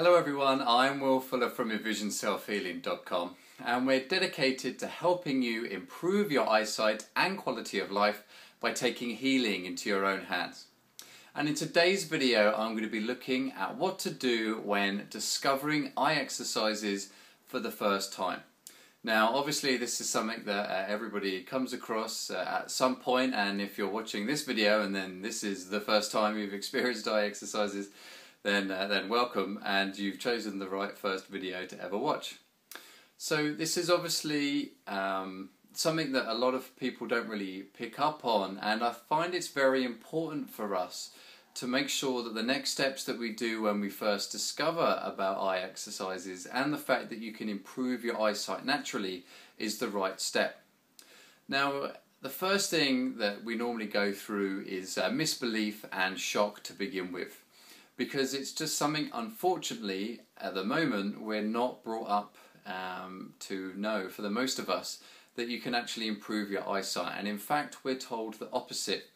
Hello everyone, I'm Will Fuller from EnvisionSelfHealing.com, and we're dedicated to helping you improve your eyesight and quality of life by taking healing into your own hands. And in today's video I'm going to be looking at what to do when discovering eye exercises for the first time. Now obviously this is something that everybody comes across at some point, and if you're watching this video and then this is the first time you've experienced eye exercises, then welcome, and you've chosen the right first video to ever watch. So this is obviously something that a lot of people don't really pick up on, and I find it's very important for us to make sure that the next steps that we do when we first discover about eye exercises and the fact that you can improve your eyesight naturally is the right step. Now the first thing that we normally go through is misbelief and shock to begin with, because it's just something, unfortunately, at the moment we're not brought up to know, for the most of us, that you can actually improve your eyesight. And in fact we're told the opposite.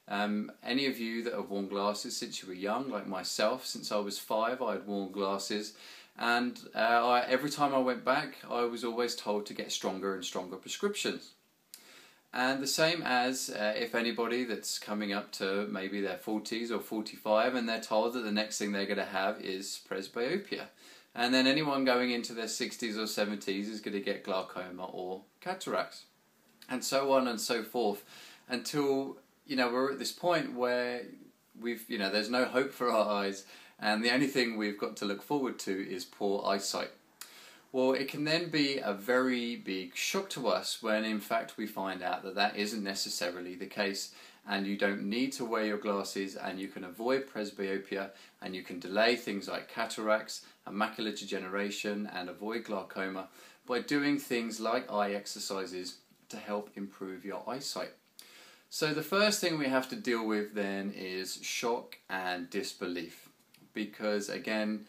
Any of you that have worn glasses since you were young, like myself, since I was 5 I had worn glasses, and every time I went back I was always told to get stronger and stronger prescriptions. And the same as if anybody that's coming up to maybe their 40s or 45 and they're told that the next thing they're going to have is presbyopia. And then anyone going into their 60s or 70s is going to get glaucoma or cataracts. And so on and so forth, until we're at this point where there's no hope for our eyes, and the only thing we've got to look forward to is poor eyesight. Well, it can then be a very big shock to us when in fact we find out that that isn't necessarily the case, and you don't need to wear your glasses, and you can avoid presbyopia, and you can delay things like cataracts and macular degeneration and avoid glaucoma by doing things like eye exercises to help improve your eyesight. So the first thing we have to deal with then is shock and disbelief, because again,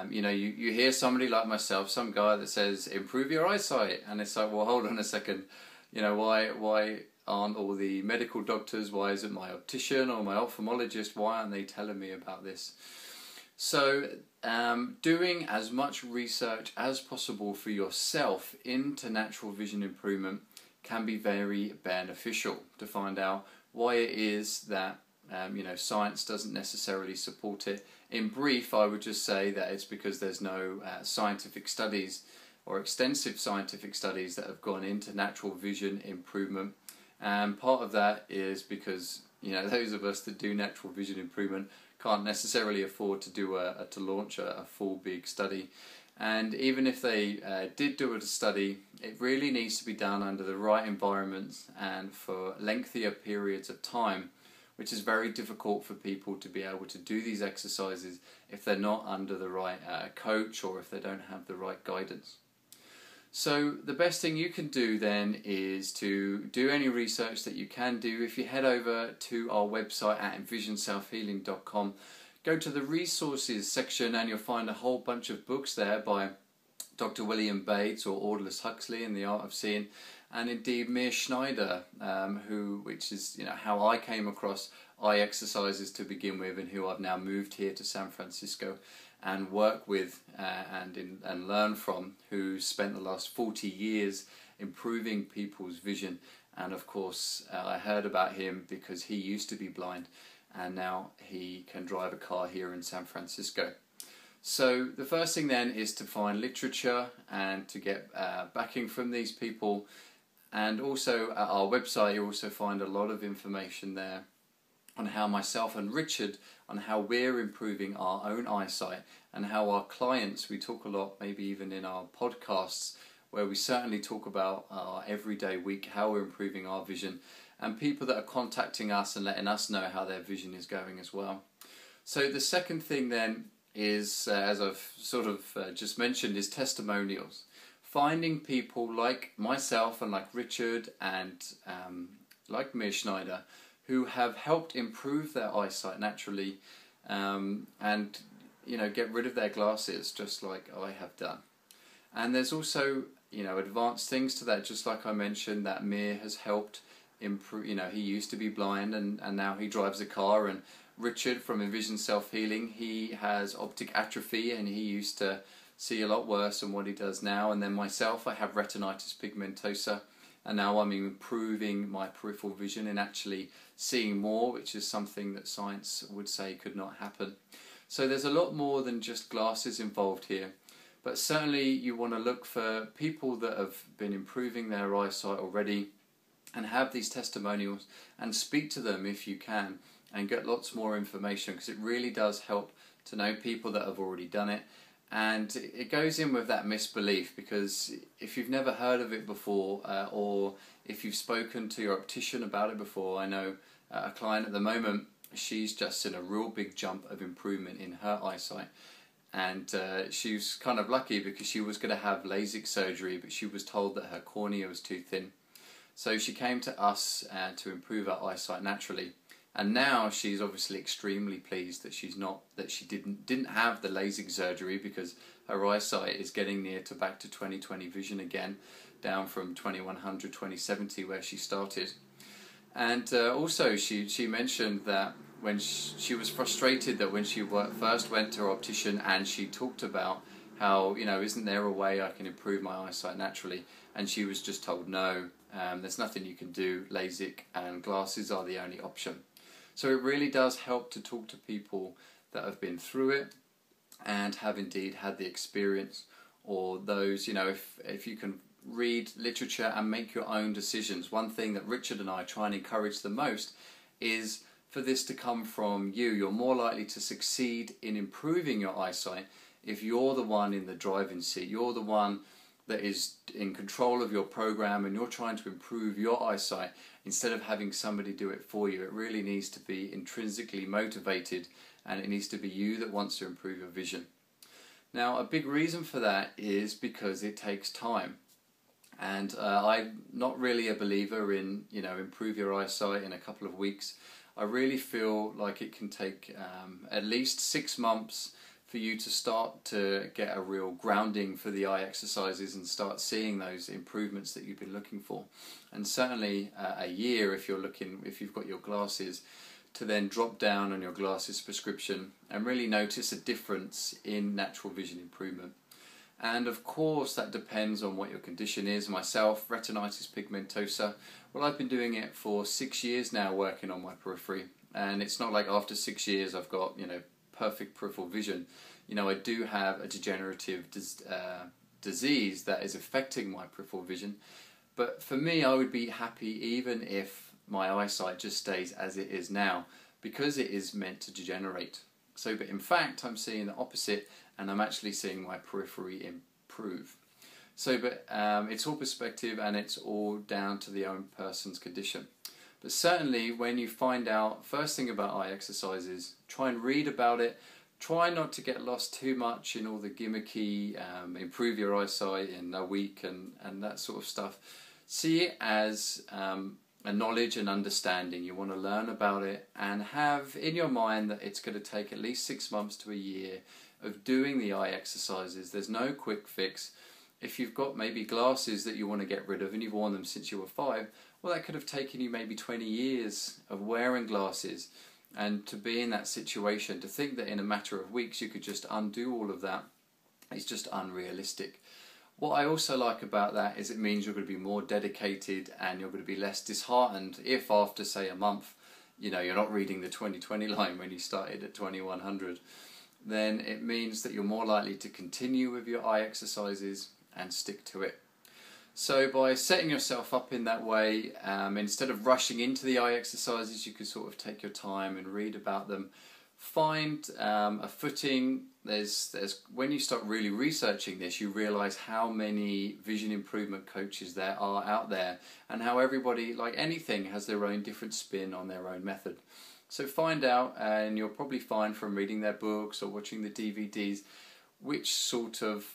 you hear somebody like myself, some guy that says improve your eyesight, and it's like, well, hold on a second, why aren't all the medical doctors, why isn't my optician or my ophthalmologist, why aren't they telling me about this? So doing as much research as possible for yourself into natural vision improvement can be very beneficial to find out why it is that science doesn't necessarily support it. In brief, I would just say that it's because there's no scientific studies or extensive scientific studies that have gone into natural vision improvement, and part of that is because those of us that do natural vision improvement can't necessarily afford to launch a full big study. And even if they did do a study, it really needs to be done under the right environments and for lengthier periods of time, which is very difficult for people to be able to do these exercises if they're not under the right coach, or if they don't have the right guidance. So the best thing you can do then is to do any research that you can do. If you head over to our website at EnvisionSelfHealing.com, go to the resources section, and you'll find a whole bunch of books there by Dr. William Bates or Aldous Huxley in The Art of Seeing, and indeed Mir Schneider, which is how I came across eye exercises to begin with, and who I've now moved here to San Francisco and work with and learn from, who spent the last 40 years improving people's vision. And of course I heard about him because he used to be blind, and now he can drive a car here in San Francisco. So the first thing then is to find literature and to get backing from these people. And also at our website you also find a lot of information there on how myself and Richard, on how we're improving our own eyesight, and how our clients, we talk a lot, maybe even in our podcasts, where we certainly talk about our everyday week, how we're improving our vision, and people that are contacting us and letting us know how their vision is going as well. So the second thing then is, as I've sort of just mentioned, is testimonials. Finding people like myself and like Richard and like Mir Schneider, who have helped improve their eyesight naturally, and get rid of their glasses just like I have done. And there's also advanced things to that, just like I mentioned, that Mir has helped improve. He used to be blind, and now he drives a car and Richard from EnvisionSelfHealing, he has optic atrophy and he used to see a lot worse than what he does now. And then myself, I have retinitis pigmentosa, and now I'm improving my peripheral vision and actually seeing more, which is something that science would say could not happen. So there's a lot more than just glasses involved here. But certainly you want to look for people that have been improving their eyesight already and have these testimonials, and speak to them if you can and get lots more information, because it really does help to know people that have already done it. And it goes in with that misbelief, because if you've never heard of it before, or if you've spoken to your optician about it before, I know a client at the moment, she's just seen a real big jump of improvement in her eyesight. And she was kind of lucky because she was going to have LASIK surgery, but she was told that her cornea was too thin. So she came to us to improve her eyesight naturally. And now she's obviously extremely pleased that she didn't have the LASIK surgery, because her eyesight is getting near to back to 20/20 vision again, down from 2100, 2070 where she started. And also she mentioned that when she was frustrated that when she first went to her optician and she talked about how, you know, isn't there a way I can improve my eyesight naturally? And she was just told no, there's nothing you can do, LASIK and glasses are the only option. So it really does help to talk to people that have been through it and have indeed had the experience, or those, you know, if you can read literature and make your own decisions. One thing that Richard and I try and encourage the most is for this to come from you. You're more likely to succeed in improving your eyesight if you're the one in the driving seat. You're the one that is in control of your program and you're trying to improve your eyesight instead of having somebody do it for you. It really needs to be intrinsically motivated, and it needs to be you that wants to improve your vision. Now, a big reason for that is because it takes time. And I'm not really a believer in, you know, improve your eyesight in a couple of weeks. I really feel like it can take at least 6 months for you to start to get a real grounding for the eye exercises and start seeing those improvements that you've been looking for. And certainly a year if you've got your glasses, to then drop down on your glasses prescription and really notice a difference in natural vision improvement. And of course that depends on what your condition is. Myself, retinitis pigmentosa, well, I've been doing it for 6 years now, working on my periphery, and it's not like after 6 years I've got, you know, perfect peripheral vision. You know, I do have a degenerative disease that is affecting my peripheral vision, but for me I would be happy even if my eyesight just stays as it is now, because it is meant to degenerate. So, but in fact I'm seeing the opposite, and I'm actually seeing my periphery improve. So, but it's all perspective, and it's all down to the own person's condition. But certainly when you find out, first thing about eye exercises, try and read about it. Try not to get lost too much in all the gimmicky, improve your eyesight in a week and that sort of stuff. See it as a knowledge and understanding. You want to learn about it and have in your mind that it's going to take at least 6 months to a year of doing the eye exercises. There's no quick fix. If you've got maybe glasses that you want to get rid of and you've worn them since you were 5, well, that could have taken you maybe 20 years of wearing glasses. And to be in that situation, to think that in a matter of weeks you could just undo all of that is just unrealistic. What I also like about that is it means you're going to be more dedicated and you're going to be less disheartened if after, say, a month, you know, you're not reading the 20/20 line when you started at 2100. Then it means that you're more likely to continue with your eye exercises and stick to it. So by setting yourself up in that way, instead of rushing into the eye exercises, you can sort of take your time and read about them. Find a footing. When you start really researching this, you realise how many vision improvement coaches there are out there, and how everybody, like anything, has their own different spin on their own method. So find out, and you'll probably find from reading their books or watching the DVDs, which sort of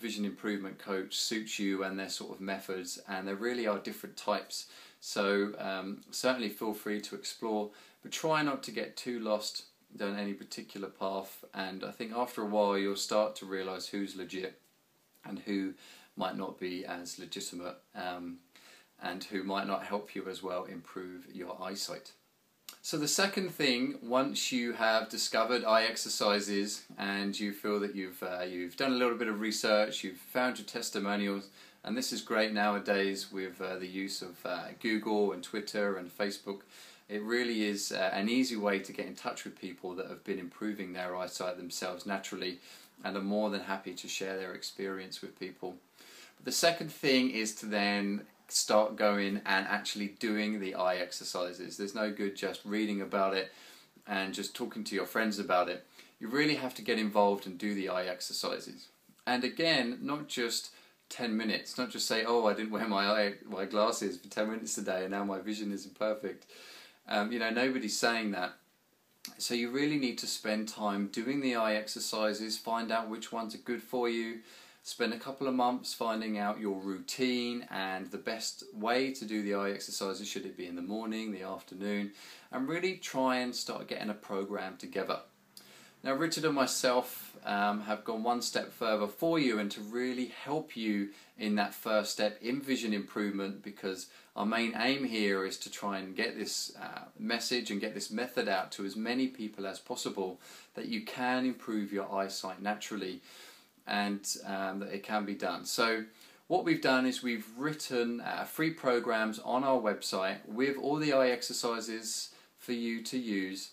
vision improvement coach suits you and their sort of methods, and there really are different types. So certainly feel free to explore, but try not to get too lost down any particular path. And I think after a while you'll start to realise who's legit and who might not be as legitimate, and who might not help you as well improve your eyesight. So the second thing, once you have discovered eye exercises and you feel that you've done a little bit of research, you've found your testimonials, and this is great nowadays with the use of Google and Twitter and Facebook. It really is an easy way to get in touch with people that have been improving their eyesight themselves naturally and are more than happy to share their experience with people. But the second thing is to then start going and actually doing the eye exercises. There's no good just reading about it and just talking to your friends about it. You really have to get involved and do the eye exercises. And again, not just 10 minutes, not just say, oh, I didn't wear my glasses for 10 minutes today and now my vision isn't perfect. You know, nobody's saying that. So you really need to spend time doing the eye exercises, find out which ones are good for you, spend a couple of months finding out your routine and the best way to do the eye exercises. Should it be in the morning, the afternoon, and really try and start getting a program together. Now, Richard and myself have gone one step further for you and to really help you in that first step in vision improvement, because our main aim here is to try and get this message and get this method out to as many people as possible, that you can improve your eyesight naturally and that it can be done. So what we've done is we've written free programs on our website with all the eye exercises for you to use.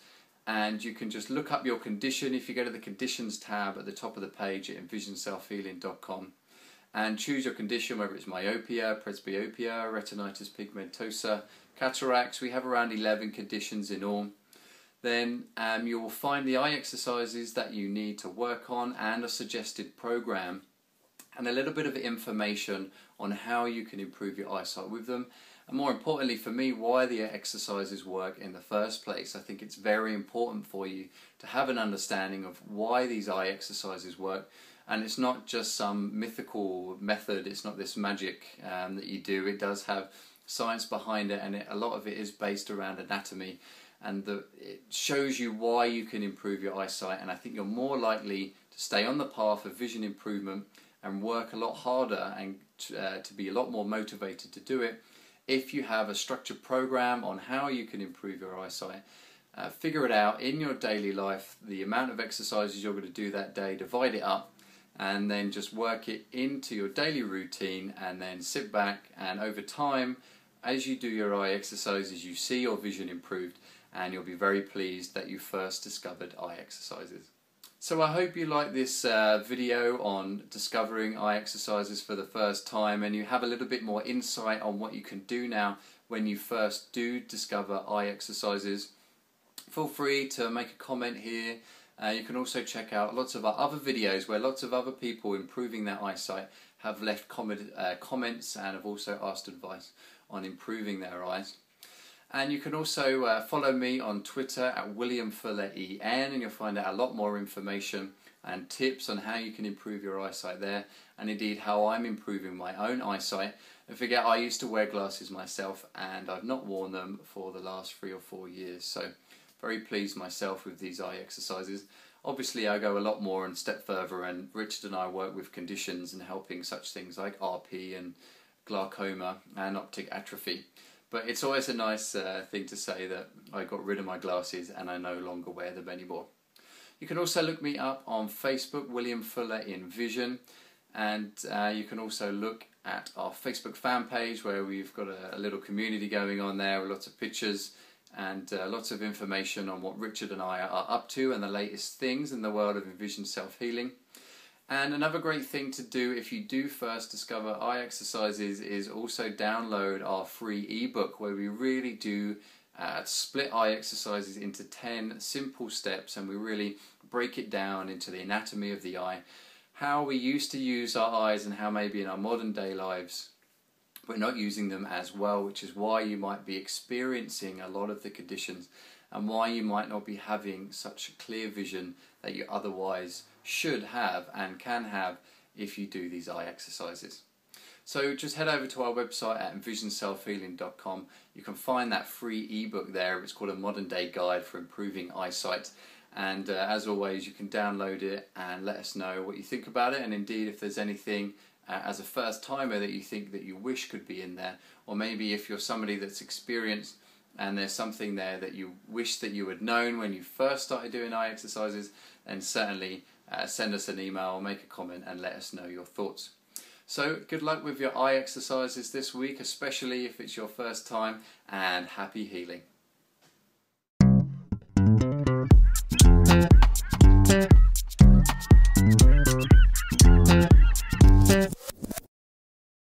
And you can just look up your condition if you go to the conditions tab at the top of the page at EnvisionSelfHealing.com and choose your condition, whether it's myopia, presbyopia, retinitis pigmentosa, cataracts. We have around 11 conditions in all. Then you will find the eye exercises that you need to work on and a suggested program and a little bit of information on how you can improve your eyesight with them. And more importantly for me, why the exercises work in the first place. I think it's very important for you to have an understanding of why these eye exercises work. And it's not just some mythical method, it's not this magic that you do. It does have science behind it, and a lot of it is based around anatomy. And it shows you why you can improve your eyesight. And I think you're more likely to stay on the path of vision improvement and work a lot harder and to be a lot more motivated to do it if you have a structured program on how you can improve your eyesight. Figure it out in your daily life, the amount of exercises you're going to do that day, divide it up, and then just work it into your daily routine, and then sit back, and over time, as you do your eye exercises, you see your vision improved, and you'll be very pleased that you first discovered eye exercises. So I hope you like this video on discovering eye exercises for the first time, and you have a little bit more insight on what you can do now when you first do discover eye exercises. Feel free to make a comment here. You can also check out lots of our other videos where lots of other people improving their eyesight have left comments and have also asked advice on improving their eyes. And you can also follow me on Twitter at FullerEN, and you'll find out a lot more information and tips on how you can improve your eyesight there, and indeed how I'm improving my own eyesight. Don't forget, I used to wear glasses myself, and I've not worn them for the last 3 or 4 years, so very pleased myself with these eye exercises. Obviously I go a lot more and step further, and Richard and I work with conditions and helping such things like RP and glaucoma and optic atrophy. But it's always a nice thing to say that I got rid of my glasses and I no longer wear them anymore. You can also look me up on Facebook, William Fuller in Vision, and you can also look at our Facebook fan page where we've got a little community going on there with lots of pictures and lots of information on what Richard and I are up to and the latest things in the world of Envision Self-Healing. And another great thing to do if you do first discover eye exercises is also download our free ebook, where we really do split eye exercises into 10 simple steps, and we really break it down into the anatomy of the eye, how we used to use our eyes and how maybe in our modern day lives we're not using them as well, which is why you might be experiencing a lot of the conditions and why you might not be having such clear vision that you otherwise should have and can have if you do these eye exercises. So just head over to our website at EnvisionSelfHealing.com. You can find that free ebook there. It's called A Modern Day Guide for Improving Eyesight. And as always, you can download it and let us know what you think about it. And indeed, if there's anything as a first timer that you think that you wish could be in there, or maybe if you're somebody that's experienced and there's something there that you wish that you had known when you first started doing eye exercises, then certainly send us an email or make a comment and let us know your thoughts. So good luck with your eye exercises this week, especially if it's your first time, and happy healing.